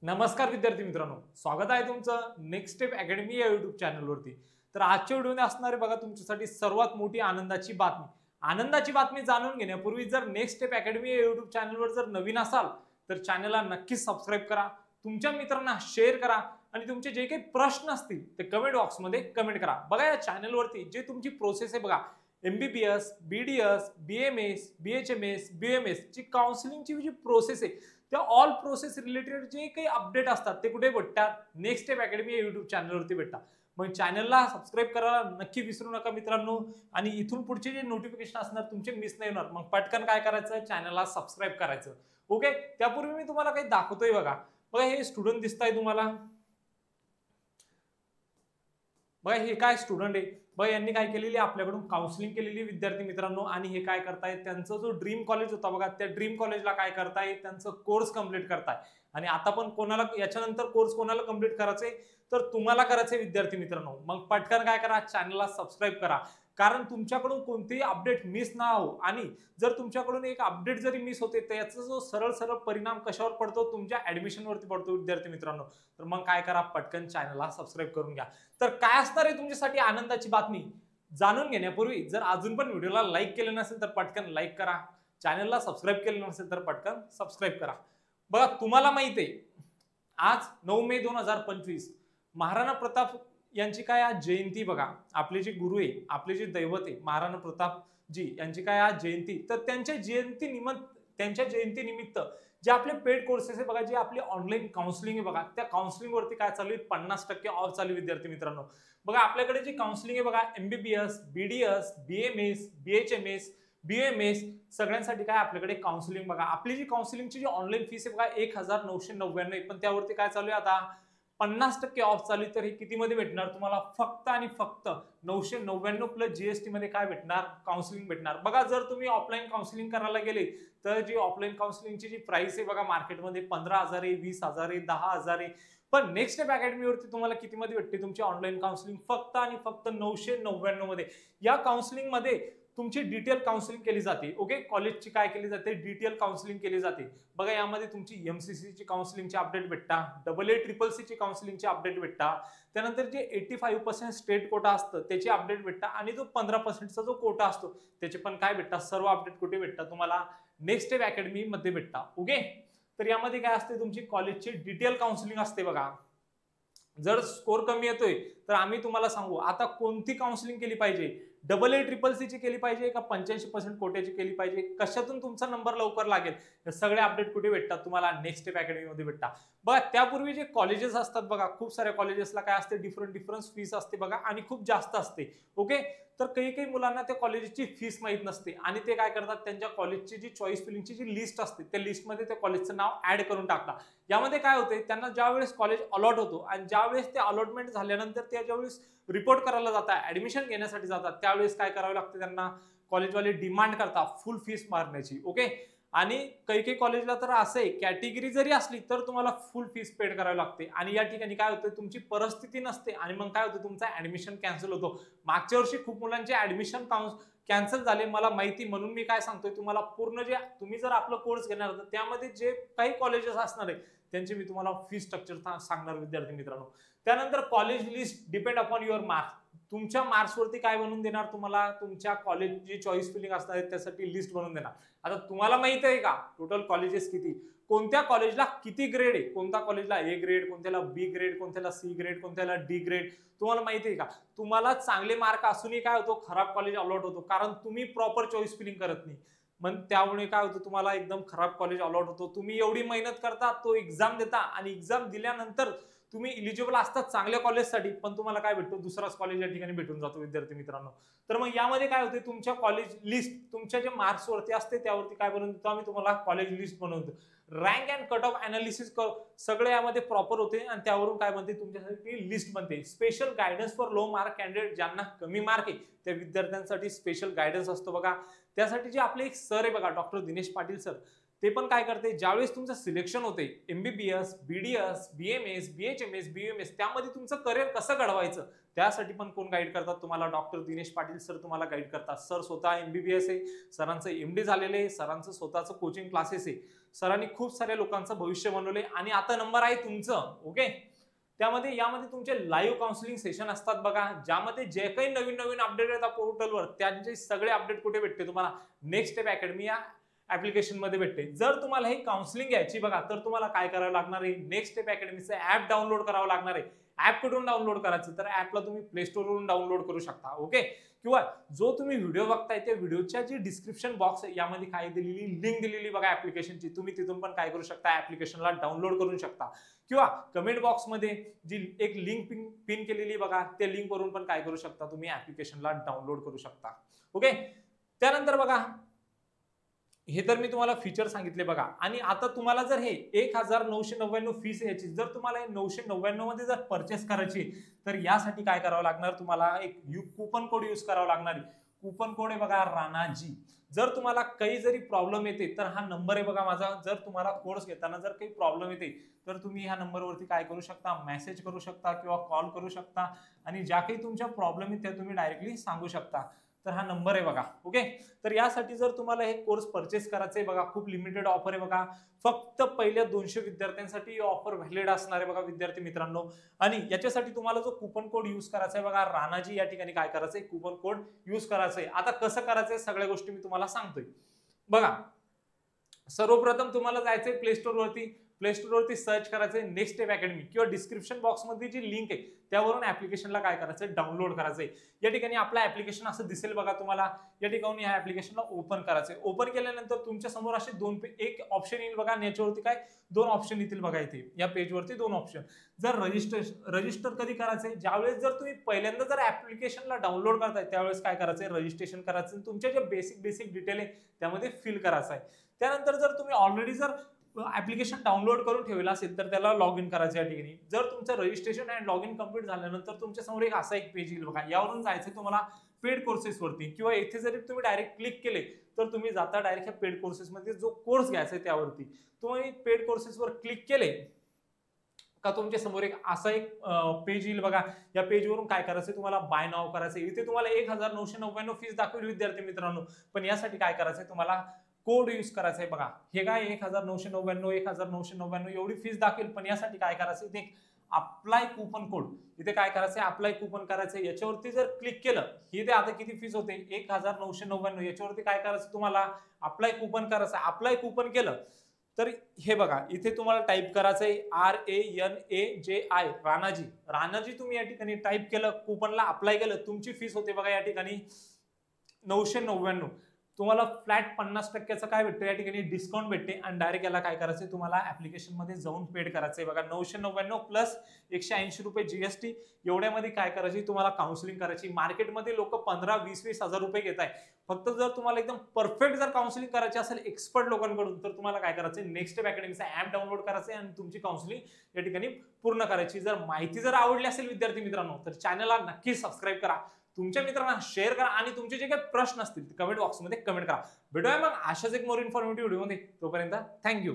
नमस्कार विद्यार्थी मित्रांनो, स्वागत आहे तुमचं नेक्स्ट स्टेप अकॅडमी या युट्यूब चॅनलवरती। तर आजच्या व्हिडिओने असणार आहे बघा तुमच्यासाठी सर्वात मोठी आनंदाची बातमी। आनंदाची बातमी जाणून घेण्यापूर्वी जर नेक्स्ट स्टेप अकॅडमी या युट्यूब चॅनलवर जर नवीन असाल तर चॅनलला नक्कीच सबस्क्राईब करा, तुमच्या मित्रांना शेअर करा आणि तुमचे जे काही प्रश्न असतील ते कमेंट बॉक्समध्ये कमेंट करा। बघा या चॅनलवरती जे तुमची प्रोसेस आहे बघा, MBBS, BDS, BMS, BHMS, BMS ची काउन्सिलिंगची जी प्रोसेस आहे त्या ऑल प्रोसेस रिलेटेड जे काही अपडेट असतात ते कुठे भेटतात? नेक्स्ट स्टेप अकॅडमी या युट्यूब चॅनलवरती भेटतात। मग चॅनलला सबस्क्राईब करायला नक्की विसरू नका मित्रांनो, आणि इथून पुढचे जे नोटिफिकेशन असणार तुमचे मिस नाही होणार। मग पटकन काय करायचं, चॅनलला सबस्क्राईब करायचं। ओके, त्यापूर्वी मी तुम्हाला काही दाखवतोय बघा। बघा हे स्टुडंट दिसताय तुम्हाला, बघा हे काय स्टुडंट आहे, बघा यांनी काय केलेली आपल्याकडून काउन्सिलिंग केलेली विद्यार्थी मित्रांनो, आणि हे काय करतायत त्यांचा जो ड्रीम कॉलेज होता बघा त्या ड्रीम कॉलेजला काय करताय त्यांचं कोर्स कंप्लीट करताय। आणि आता पण कोणाला याच्यानंतर कोर्स कोणाला कंप्लीट करायचंय तर तुम्हाला करायचंय विद्यार्थी मित्रांनो। मग पटकन काय करा, चॅनलला सबस्क्राईब करा, कारण तुमच्याकडून कोणतेही अपडेट मिस ना हो। आणि जर तुमच्याकडून एक अपडेट जरी मिस होते तर याचा जो सरळ परिणाम कशावर पडतो, तुमच्या ऍडमिशन वरती पडतो विद्यार्थी मित्रांनो। तर मग काय करा, पटकन चॅनलला सबस्क्राईब करून घ्या। तर काय असणार आहे तुमच्यासाठी आनंदाची बातमी जाणून घेण्यापूर्वी जर अजून पण व्हिडिओला लाईक केलं नसेल तर पटकन लाईक करा, चॅनलला सबस्क्राईब केलं नसेल तर पटकन सबस्क्राईब करा। बघा तुम्हाला माहित आहे आज 9 मे 2025 महाराणा प्रताप यांची काय आज जयंती। बघा आपले जे गुरु आहे, आपले जे दैवत आहे महाराणा प्रताप जी यांची काय आज जयंती। तर त्यांच्या जयंती निमित्त जे आपले पेड कोर्सेस आहे बघा, जे आपली ऑनलाईन काउन्सिलिंग आहे बघा, त्या काउन्सिलिंग वरती काय चालू आहे 50% ऑफ चालू विद्यार्थी मित्रांनो। बघा आपल्याकडे जी काउन्सिलिंग आहे बघा MBBS, BDS, BMS, BHMS, BMS सगळ्यांसाठी काय आपल्याकडे काउन्सिलिंग बघा। आपली जी काउन्सिलिंगची जी ऑनलाईन फीस आहे बघा 1999 पण त्यावरती काय चालू आहे आता 50% ऑफ चालू आहे। तर हे किती मध्ये भेटणार तुम्हाला, फक्त आणि फक्त 999 प्लस GST मध्ये काय भेटणार, काउन्सिलिंग भेटणार। बघा जर तुम्ही ऑफलाईन काउन्सिलिंग करायला गेले तर जी ऑफलाईन काउन्सिलिंगची जी प्राइस आहे बघा मार्केटमध्ये 15,000 आहे, 20,000 आहे, 10,000 आहे। पण नेक्स्ट स्टेप अकॅडमी वरती तुम्हाला किती मध्ये भेटते तुमची ऑनलाईन काउन्सिलिंग, फक्त आणि फक्त 999 मध्ये। या काउन्सिलिंग मध्ये तुमची डिटेल काउन्सिलिंग केली जाते। ओके, कॉलेजची काय केली जाते, डिटेल काउन्सिलिंग केली जाते। बघा यामध्ये तुमची MCC ची काउन्सिलिंगची अपडेट भेटता, AA-CCC ची काउन्सिलिंगची अपडेट भेटता, त्यानंतर जे 85% स्टेट कोटा असतं त्याची अपडेट भेटता, आणि जो 15% जो कोटा असतो त्याचे पण काय भेटतात, सर्व अपडेट कुठे भेटतात तुम्हाला, नेक्स्ट स्टेप अकॅडमी मध्ये भेटता। ओके, तर यामध्ये काय असते तुमची कॉलेजची डिटेल काउन्सिलिंग असते बघा। जर स्कोर कमी येतोय तर आम्ही तुम्हाला सांगू आता कोणती काउन्सिलिंग केली पाहिजे, AA-CCC ची केली पाहिजे का 85% कोट्याची केली पाहिजे, कशातून तुमचा नंबर लवकर लागेल, हे सगळे अपडेट कुठे भेटतात तुम्हाला, नेक्स्ट स्टेप अकॅडमी मध्ये भेटतात। बघा त्यापूर्वी जे कॉलेजेस असतात बघा, खूप साऱ्या कॉलेजेसला काय असते डिफरंट फीस असते बघा, आणि खूप जास्त असते। ओके, तर काही मुलांना त्या कॉलेजची फीस माहित नसते आणि ते काय करतात, त्यांच्या कॉलेजची जी चॉईस फिलिंगची जी लिस्ट असते त्या लिस्टमध्ये त्या कॉलेजचं नाव ऍड करून टाकतात। यामध्ये काय होते, त्यांना ज्यावेळेस कॉलेज अलॉट होतो आणि ज्यावेळेस ते अलॉटमेंट झाल्यानंतर त्या ज्यावेळेस रिपोर्ट करायला जातात, ऍडमिशन घेण्यासाठी जातात, त्यावेळेस काय करावं लागतं त्यांना, कॉलेजवाले डिमांड करतात फुल फीस मारण्याची। ओके, आणि काही कॉलेजला तर असं आहे कॅटेगरी जरी असली तर तुम्हाला फुल फीस पेड करावी लागते, आणि या ठिकाणी काय होतं तुमची परिस्थिती नसते आणि मग काय होतं तुमचा ऍडमिशन कॅन्सल होतो। मागच्या वर्षी खूप मुलांचे ऍडमिशन कॅन्सल झाले मला माहिती, म्हणून मी काय सांगतोय तुम्हाला, पूर्ण जे तुम्ही जर आपला कोर्स घेणार तर त्यामध्ये जे काही कॉलेजेस असणार आहे त्यांचे मी तुम्हाला फी स्ट्रक्चर सांगणार विद्यार्थी मित्रांनो। त्यानंतर college list depend upon your marks, तुमच्या मार्क्स वरती काय बनवून देणार तुम्हाला, तुमच्या कॉलेज जी चॉईस फिलिंग असणार आहे त्यासाठी लिस्ट बनवून देणार। आता तुम्हाला माहित आहे का टोटल कॉलेजेस किती, कोणत्या कॉलेजला किती ग्रेड आहे, कोणत्या कॉलेजला A ग्रेड, कोणत्याला B ग्रेड, कोणत्याला C ग्रेड, कोणत्याला D ग्रेड, तुम्हाला माहिती आहे का। तुम्हाला चांगले मार्क असूनही काय होतो, खराब कॉलेज अलॉट होतो, कारण तुम्ही प्रॉपर चॉईस फिलिंग करत नाही। मग त्यामुळे काय होतं तुम्हाला एकदम खराब कॉलेज अलॉट होतो। तुम्ही एवढी मेहनत करता, तो एक्झाम देता, आणि एक्झाम दिल्यानंतर तुम्ही इलिजिबल असतात चांगल्या कॉलेजसाठी, पण तुम्हाला काय भेटतो, दुसराच कॉलेज या ठिकाणी भेटून जातो विद्यार्थी मित्रांनो। तर मग यामध्ये काय होते, तुमच्या कॉलेज लिस्ट तुमच्या जे मार्क्स वरती असते त्यावरती काय बनवून देतो आम्ही तुम्हाला, कॉलेज लिस्ट बनवतो। Rank and cut off analysis सगळे यामध्ये प्रॉपर होते, आणि त्यावरून काय बनते तुमच्यासाठी लिस्ट बनते। Special guidance for low mark candidate, ज्यांना कमी मार्क आहे त्या विद्यार्थ्यांसाठी स्पेशल गायडन्स असतो बघा। त्यासाठी जे आपले एक सर आहे बघा, डॉक्टर दिनेश पाटील सर, ते पण काय करते, ज्यावेळेस तुमचं सिलेक्शन होते MBBS, BDS, BMS, BHMS, BUMS, त्यामध्ये तुमचं करिअर कसं घडवायचं त्यासाठी पण कोण गाईड करतात तुम्हाला, डॉक्टर दिनेश पाटील सर तुम्हाला गाईड करतात. सर स्वतः MBBS आहे, सरांचं MD झालेलं आहे, सरांचं स्वतःचं कोचिंग क्लासेस आहे, सरांनी खूप साऱ्या लोकांचं भविष्य बनवले आणि आता नंबर आहे तुमचं. ओके, त्यामध्ये यामध्ये तुमचे लाईव्ह काउन्सिलिंग सेशन असतात बघा, ज्यामध्ये जे काही नवीन नवीन अपडेट येतात पोर्टलवर त्यांचे सगळे अपडेट कुठे भेटते तुम्हाला, नेक्स्ट स्टेप अकॅडमी या ऍप्लिकेशन मध्ये भेटते. जर तुम्हाला हे काउन्सिलिंग घ्यायची बघा तर तुम्हाला काय करावं लागणार आहे, नेक्स्ट स्टेप अकॅडमीचं ऍप डाउनलोड करावं लागणार आहे. ऍप कुठून डाउनलोड करायचं, तर ऍपला तुम्ही प्ले स्टोर वरून डाउनलोड करू शकता. ओके, किंवा जो तुम्ही व्हिडिओ बघताय त्या व्हिडिओच्या जी डिस्क्रिप्शन बॉक्स आहे यामध्ये काय दिलेली लिंक दिलेली बघा ऍप्लिकेशनची, तुम्ही तिथून पण काय करू शकता, ऍप्लिकेशनला डाउनलोड करू शकता. किंवा कमेंट बॉक्स मध्ये जी एक लिंक पिन केलेली बघा, त्या लिंक वरून पण काय करू शकता, तुम्ही ऍप्लिकेशनला डाउनलोड करू शकता. ओके, त्यानंतर बघा हे तर मी तुम्हाला फीचर सांगितले बघा. आणि आता तुम्हाला जर हे 1999 फीस याची जर तुम्हाला 999 मध्ये जर परचेस करायची तर यासाठी काय करावं लागणार, तुम्हाला एक कूपन कोड यूज करावा लागणार. कूपन कोड आहे बघा राणाजी. जर तुम्हाला काही जरी प्रॉब्लेम येते तर हा नंबर आहे बघा माझा, जर तुम्हाला कोर्स घेताना जर काही प्रॉब्लेम येते तर तुम्ही ह्या नंबरवरती काय करू शकता, मेसेज करू शकता किंवा कॉल करू शकता आणि ज्या काही तुमच्या प्रॉब्लेम आहेत त्या तुम्ही डायरेक्टली सांगू शकता. तर हा नंबर आहे बघा. ओके, तर यासाठी जर तुम्हाला हे कोर्स परचेस करायचं आहे बघा, खूप लिमिटेड ऑफर आहे बघा, फक्त पहिल्या 200 विद्यार्थ्यांसाठी ऑफर व्हॅलिड असणार आहे बघा विद्यार्थी मित्रांनो. आणि याच्यासाठी तुम्हाला जो कूपन कोड यूज करायचा आहे बघा राणाजी, या ठिकाणी काय करायचंय, कूपन कोड यूज करायचंय. आता कसं करायचंय सगळ्या गोष्टी मी तुम्हाला सांगतोय बघा. सर्वप्रथम तुम्हाला जायचंय प्ले स्टोर वरती सर्च करायचंय नेक्स्ट स्टेप अकॅडमी किंवा डिस्क्रिप्शन बॉक्स मध्ये जी लिंक आहे त्यावरून ऍप्लिकेशनला काय करायचंय, डाउनलोड करायचंय. या ठिकाणी आपलं ऍप्लिकेशन असं दिसेल बघा तुम्हाला. या ठिकाणी ह्या ऍप्लिकेशनला ओपन करायचंय. ओपन केल्यानंतर तुमच्या समोर असे एक ऑप्शन येईल बघा, याच्यावरती काय 2 ऑप्शन येतील बघा. इथे या पेजवरती 2 ऑप्शन. जर रजिस्टर कधी करायचंय, ज्यावेळेस जर तुम्ही पहिल्यांदा जर ऍप्लिकेशनला डाउनलोड करताय त्यावेळेस काय करायचंय, रजिस्ट्रेशन करायचं, तुमचे जे बेसिक डिटेल आहे त्यामध्ये फिल करायचं आहे. त्यानंतर जर तुम्ही ऑलरेडी जर ऍप्लिकेशन डाउनलोड करून ठेवलं असेल तर त्याला लॉग इन करायचं. या ठिकाणी जर तुमचं registration and log in complete झाल्यानंतर तुमच्या समोर एक असा एक पेज येईल बघा, यावरून जायचं तुम्हाला पेड कोर्सेस वरती, किंवा इथे जरी तुम्ही डायरेक्ट क्लिक केले तर तुम्ही जाता डायरेक्ट ह्या पेड कोर्सेस मध्ये जो कोर्स घ्यायचा आहे त्यावरती. तुम्ही पेड कोर्सेस वर क्लिक केले का तुमच्या समोर एक असा एक पेज येईल बघा. या पेजवरून काय करायचं, तुम्हाला बाय नाव करायचं. इथे तुम्हाला 1999 फीस दाखवली विद्यार्थी मित्रांनो, पण यासाठी काय करायचंय, तुम्हाला कोड यूज करायचा आहे बघा. हे काय 1999 एवढी फीस दाखवेल, पण यासाठी काय करायचं, इथे अप्लाय कूपन कोड, इथे काय करायचंय, अप्लाय कूपन करायचंय. याच्यावरती जर क्लिक केलं, इथे आता किती फीस होते 1999, याच्यावरती काय करायचं, तुम्हाला अप्लाय कूपन करायचं. अप्लाय कूपन केलं तर हे बघा इथे तुम्हाला टाईप करायचंय RANAJI राणाजी तुम्ही या ठिकाणी टाईप केलं, कूपनला अप्लाय केलं, तुमची फीस होते बघा या ठिकाणी 999. तुम्हाला फ्लॅट 50% काय भेटतं, या ठिकाणी डिस्काउंट भेटते आणि डायरेक्ट याला काय करायचंय, तुम्हाला ऍप्लिकेशन मध्ये जाऊन पेड करायचंय बघा. 999 प्लस 180 रुपये GST, एवढ्यामध्ये काय करायची, तुम्हाला काउन्सिलिंग करायची. मार्केटमध्ये लोक 15-20 हजार रुपये घेत आहे. फक्त जर तुम्हाला एकदम परफेक्ट जर काउन्सिलिंग करायची असेल एक्सपर्ट लोकांकडून तर तुम्हाला काय करायचंय, नेक्स्ट स्टेप अकॅडमीचा ऍप डाउनलोड करायचंय आणि तुमची काउन्सिलिंग या ठिकाणी पूर्ण करायची. जर माहिती जर आवडली असेल विद्यार्थी मित्रांनो तर चॅनलला नक्की सबस्क्राईब करा, तुमच्या मित्रांना शेअर करा आणि तुमचे जे काही प्रश्न असतील कमेंट बॉक्समध्ये कमेंट करा. भेटूया मग अशाच एक मोर इन्फॉर्मेटिव्ह व्हिडिओ मध्ये. तोपर्यंत थँक्यू.